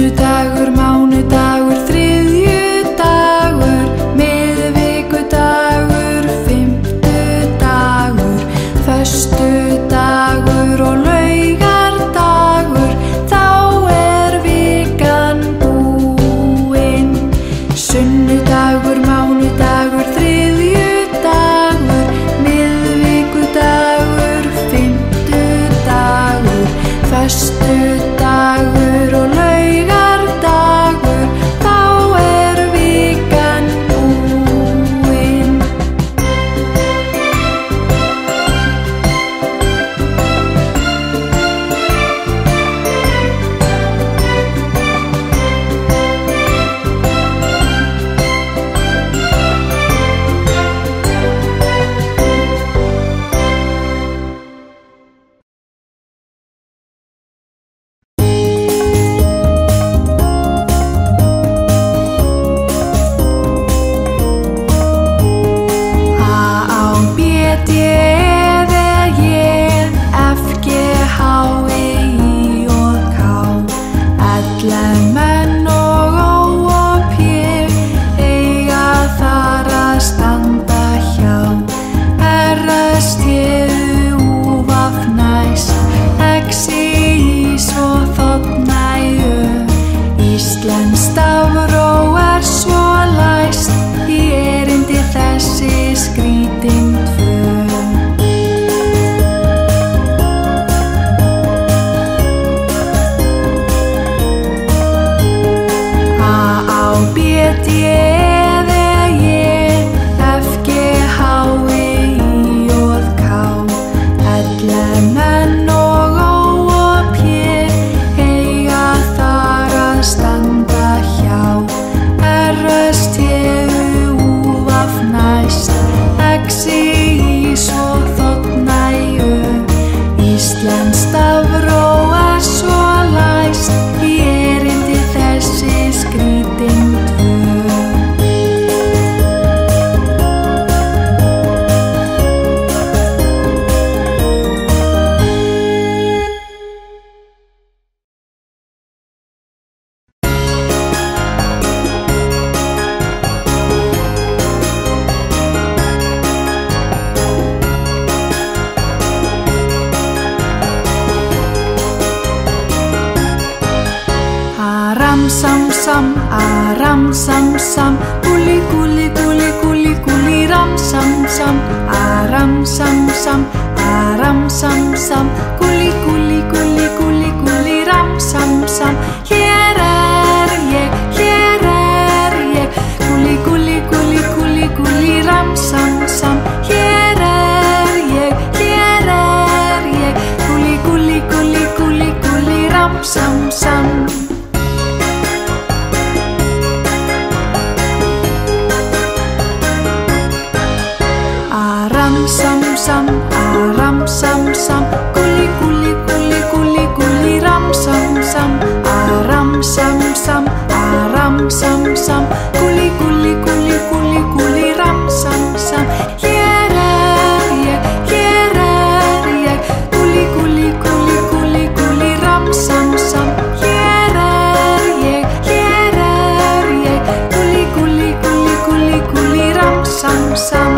Sunnudagur, mánudagur, þriðjudagur, miðvikudagur, fimmtudagur, föstudagur og laugardagur, þá er vikan búin. Sunnudagur, mánudagur, þriðjudagur, miðvikudagur, fimmtudagur, föstudagur og laugardagur, þá er vikan búin. Sam sam, ram sam sam, guli guli guli guli guli ram sam sam, ram sam sam, ram sam sam, guli guli guli guli guli ram sam sam. Hér ég, guli guli guli guli guli ram sam sam. Hér ég, guli guli guli guli guli ram sam sam. Sam sam, ram sam sam, guli guli guli guli guli ram sam sam, ram sam sam, ram sam sam, guli guli guli guli guli ram sam sam. Hér ég, guli guli guli guli guli ram sam sam. Hér ég, guli guli guli guli guli ram sam sam.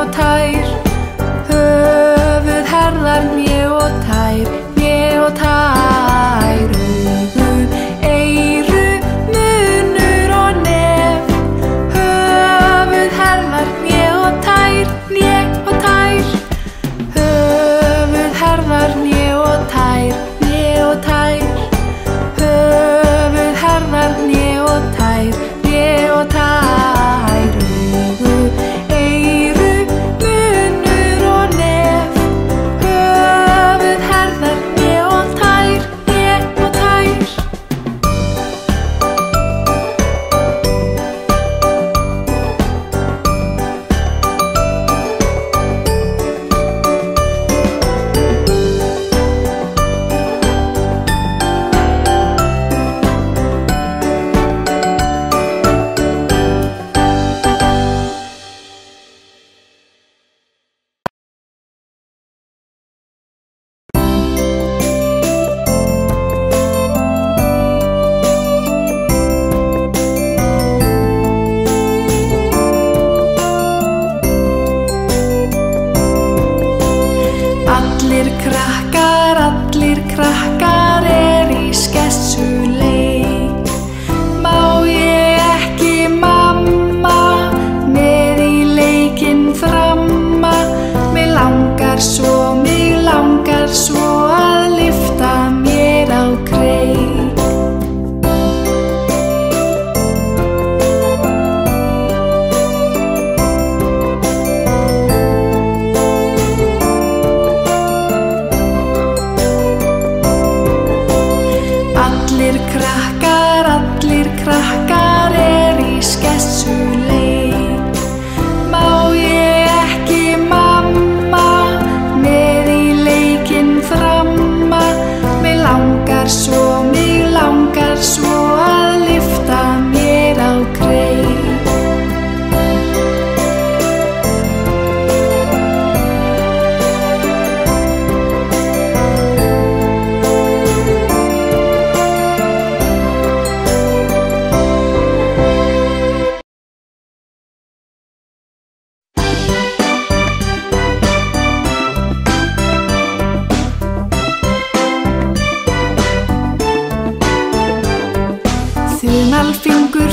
og tær. Höfuð, herðar, hné og tær, hné og tær. Augu, eyru, munnur og nef. Höfuð, herðar, hné og tær, hné og tær. Höfuð, herðar, hné og tær, hné og tær. Höfuð, herðar, hné og tær, hné og tær. Augu, eyru, munnur og nef. Höfuð, herðar, hné og tær, hné og tær. Allir krakkar í skessuleik. Má ég ekki, mamma, með í leikinn framma? Mig langar svo að lyfta mér á kreik. Allir krakkar í skessuleik. Má ég ekki, mamma, með í leikinn framma? Mig langar svo að lyfta mér á kreik.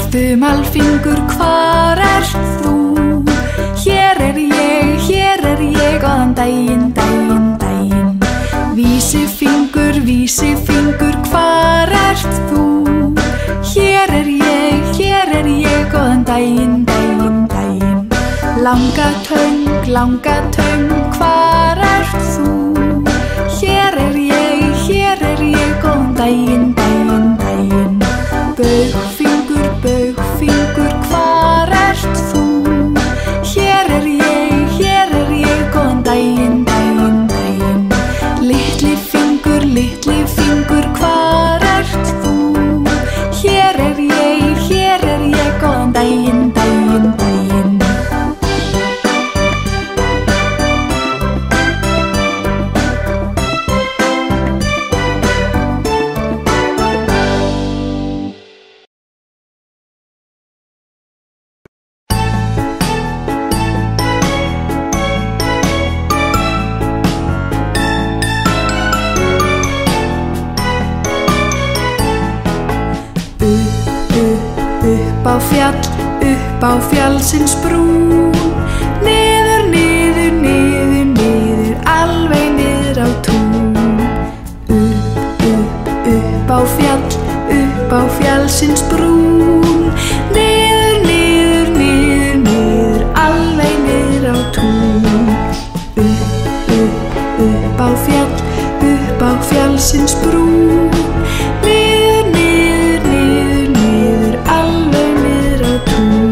Þumalfingur, hvar ert þú? Hér er ég, góðan daginn, daginn, daginn. Vísifingur, hvar ert þú? Hér er ég, góðan daginn, daginn, daginn. Langa töng, hvar ert þú? Hér er ég, góðan daginn, daginn, daginn. Baugfingur, hvar ert þú? Hér er ég, góðan daginn, daginn, daginn. Litli fingur, hvar ert þú? Hér er ég, góðan daginn, daginn, daginn. Upp á fjallsins brún. Niður, alveg niður á tún. Upp á fjallsins brún. Niður, alveg niður á tún. Upp á fjallsins brún. Niður, alveg niður á tún.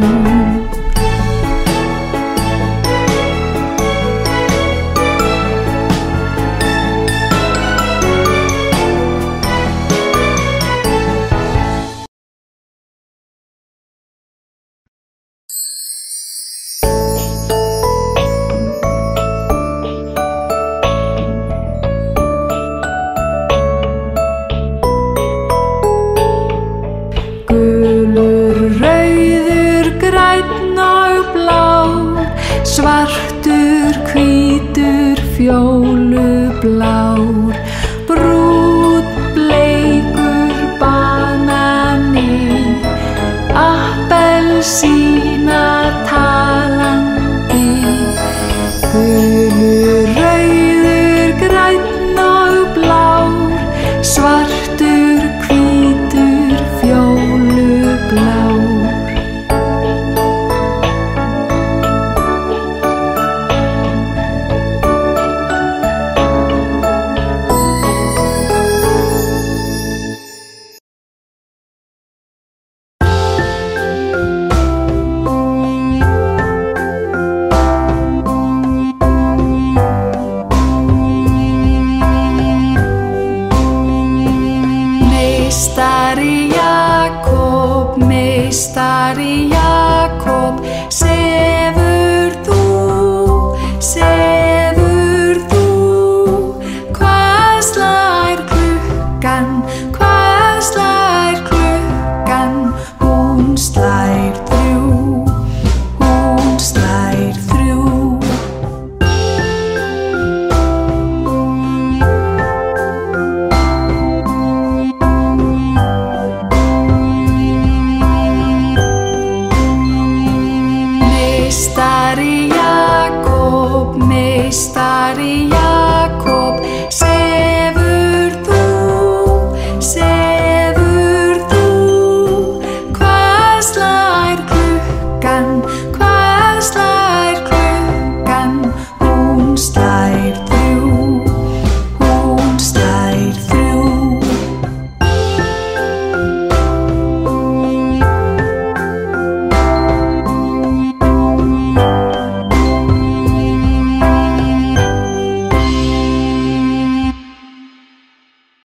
Svartur fjólublár, brúnbleikur banani, appelsína talandi, gulur, rauður, grænn og blár, svartur, hvítur, fjólublár. Meistari Jakob,